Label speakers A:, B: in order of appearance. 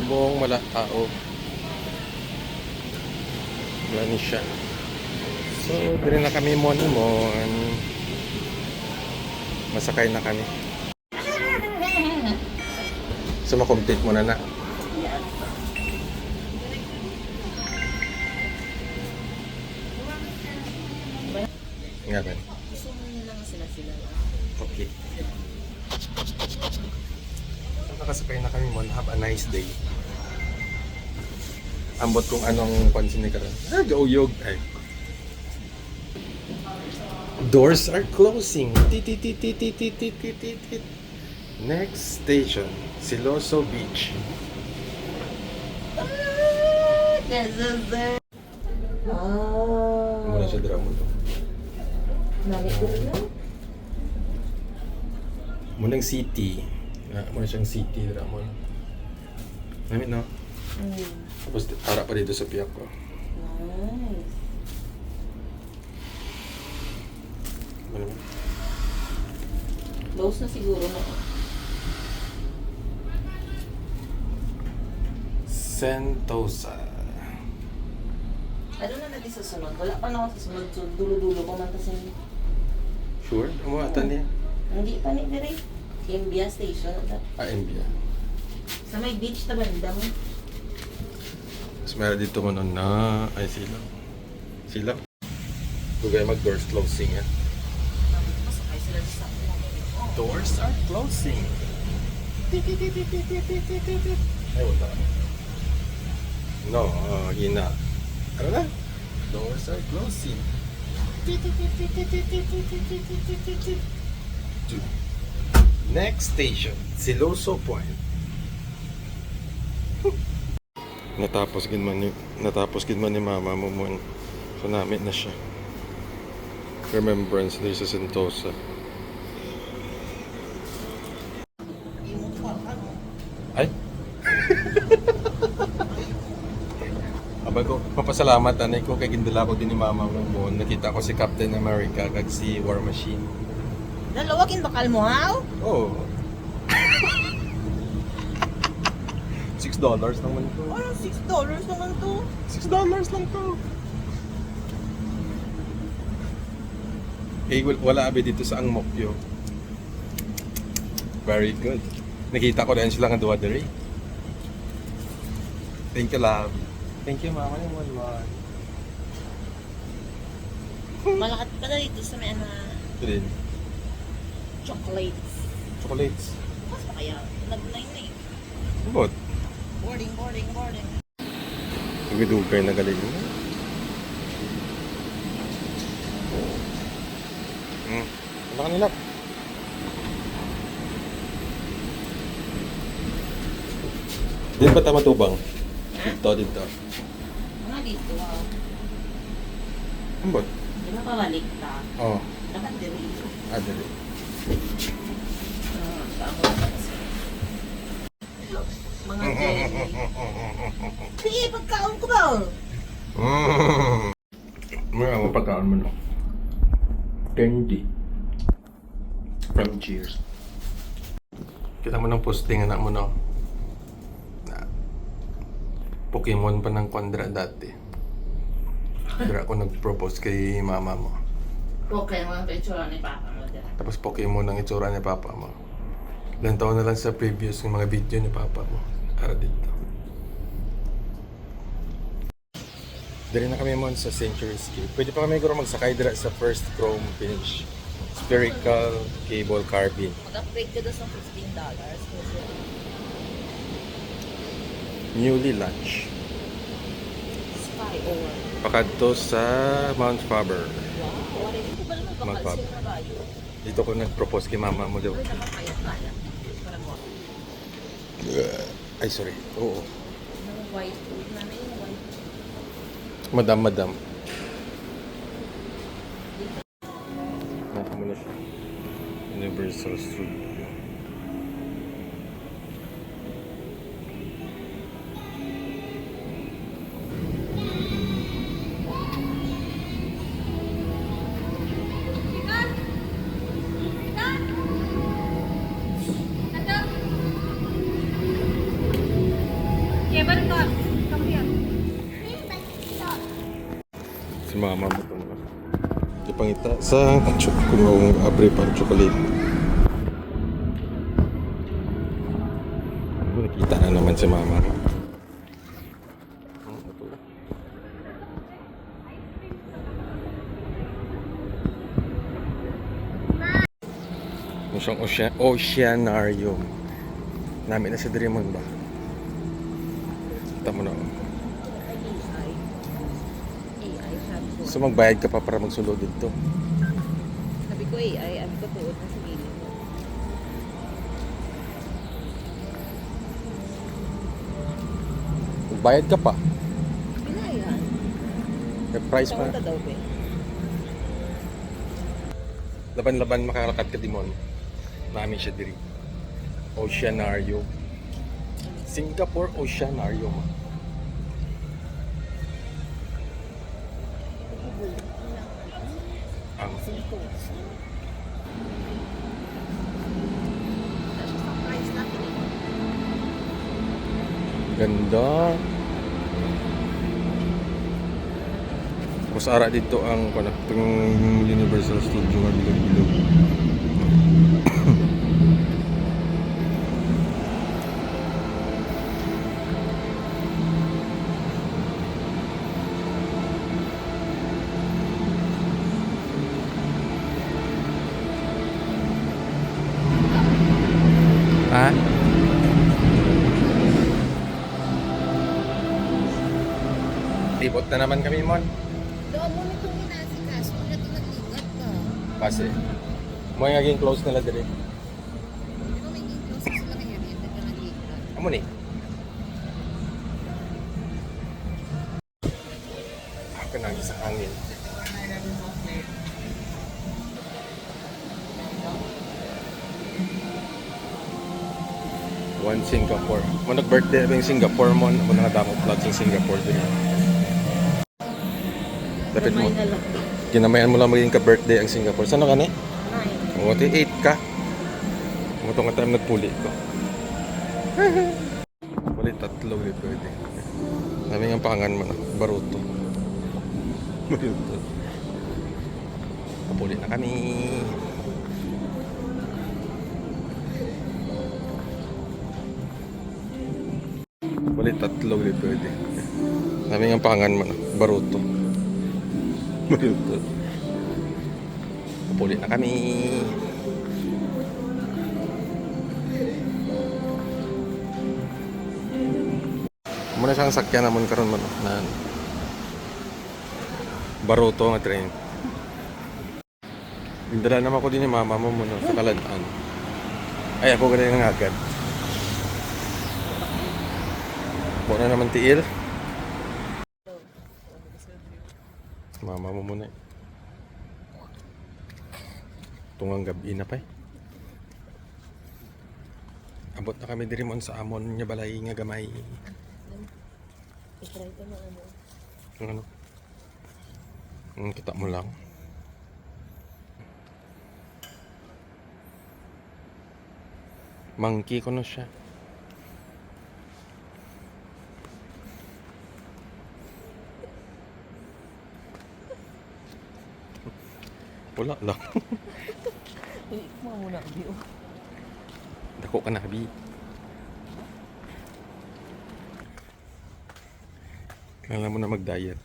A: subong wala tao. Wala ni siya. So, dire na kami mon. Masakay na kami. So, makomplete mo na. Nga ba?
B: Gusto mo nila nga sila lang.
A: Okay. So, nakasakay na kami mon. Have a nice day. Ambot kung anong pansin ni Karan. Gauyog. Ay. Doors are closing. Next station, Siloso Beach.
B: This is there.
A: Muna siya drama to.
B: Nalik ko rin lang.
A: Munang city. Muna siyang city drama. Namit no? Tapos harap pa dito sa piyak ko.
B: Nice.
A: Ano?
B: Close na siguro na.
A: Sentosa.
B: Ano na natin sa sunod? Wala pa na ako sa sunod. So, dulo-dulo ko man tasin.
A: Sure? Umuatan niya?
B: Hindi pa ni Dire. Kimbia Station.
A: MBA.
B: Sa may beach na banda mo.
A: Mas meron dito mo nun na... Ay, silang. Silang. Huwag kayo mag-doors closing yan.
B: Masakay sila sa
A: Doors are closing. Ay, wala. No, hina. Ano na? Doors are closing. Next station, Siloso Point. Natapos gid man ni mama mo mo. So namit na siya. Remembrance Day sa Sentosa. Ay. Abay ko, papasalamat anay ko kay gindala ko din ni mama mo. Nakita ko si Captain America kag si War Machine.
B: Dalawakin bakal mo, ha?
A: Oh. $6 naman to.
B: Parang $6 naman to.
A: $6 lang to. Eh, wala abi dito sa Angmokyo. Very good. Nakita ko rin sila nga duwa diri. Thank you, love. Thank you, mama. Yung one.
B: Malakat pa na dito sa may
A: Ito din.
B: chocolates.
A: Chocolates.
B: Mas pa kaya? Nag-9 na eh.
A: Bot.
B: Boarding.
A: Nagdugay na galing. Ano ka nila? Di ba tama tubang? Dito.
B: Mga dito, wow.
A: Ang bot?
B: Di ba pabalik ta?
A: Oo.
B: Dapat diri.
A: Dali.
B: Tama na kasi. Mga jelly. Sige, pagkaon ko ba?
A: May ako pagkaan mo no. Candy. From Cheers. Kita mo ng posting anak mo no. Na Pokemon pa ng Quandra dati. Dira ako nag-propose kay mama mo.
B: Okay, mga picture ni Papa mo dyan.
A: Tapos Pokemon ang itsura ni papa mo. Ilang taon na lang sa previous yung mga video ni papa mo. Ara dito. Dali na kami mon sa Century Escape. Pwede pa kami guro magsakay dira sa first chrome finish. Spherical cable carving.
B: Mag-upgrade ka doon sa $15.
A: Newly launched.
B: Sky or...
A: Pakadto sa Mount Faber.
B: Wow, what is it? Ba naman bakal
A: Mag-pub.
B: siya na tayo?
A: Dito ko nag-propose kay mama mo daw.
B: Uy, naman kaya. Parang mo.
A: Ay, sorry. Oo.
B: Yung white food na yung white food.
A: Madam. Naka mo na siya. Universal Studio. mama mo ito. Ipangita sa kung abre pang chocolate. Nakita na naman si mama mo. Yung siyang oceanarium. Namin na si Dreamon ba? Kita mo na.
B: AI, sabi ko.
A: So magbayad ka pa para magsulod dito.
B: Sabi ko AI, sabi ko tuod na sa gilid.
A: Magbayad ka pa.
B: Pila yan?
A: May price pa.
B: Tawag daw ba?
A: Laban-laban makakalakat ka Dimon. Namin siya diri. Oceanarium. Singapore Oceanarium. Ang
B: Sito. Surprise natin eh.
A: ganda. Mas ara dito ang Universal Studio nga bilog-bilog. Ha? Libot na naman kami, Mon.
B: Doon mo nitong inasikaso na ito nagligat ka.
A: Kasi, mo yung naging close nila dali.
B: Di ba may intro sa sila kaya rin na nagligat?
A: Amo ni. Ako nang isang hangin. One Singapore. Mo nag-birthday yung Singapore mo. Mo na nadamot vlog sa Singapore din. Dapat mo.
B: Ramay na lang.
A: Ginamayan mo lang maging ka-birthday ang Singapore. Saan ka ni?
B: 9.
A: O, 8 ka. Mo itong time nagpuli ko. Puli tatlo ulit pwede. Namin ang pangan mo na. Baruto. Baruto. Kapuli na kami. Puli tatlo ulit pwede. Namin ang pangan mo na. Baruto. Baruto. Kapuli na kami. Muna siyang sakyan naman karon man na Baruto nga train. Indala naman ko din ni mama mo muna sa Kalanaan. Ay ako ganyan nga agad. Muna naman tiil. Mama mo muna. Tungang gabi na pa eh. Abot na kami diri mon sa amon nya balay nga gamay.
B: I-try ko na ano.
A: Ano? Kita mo lang. Monkey ko na siya. Wala lang.
B: Uy, mga muna ang view.
A: Dako ka na, Bi. Kailangan mo na mag-diet.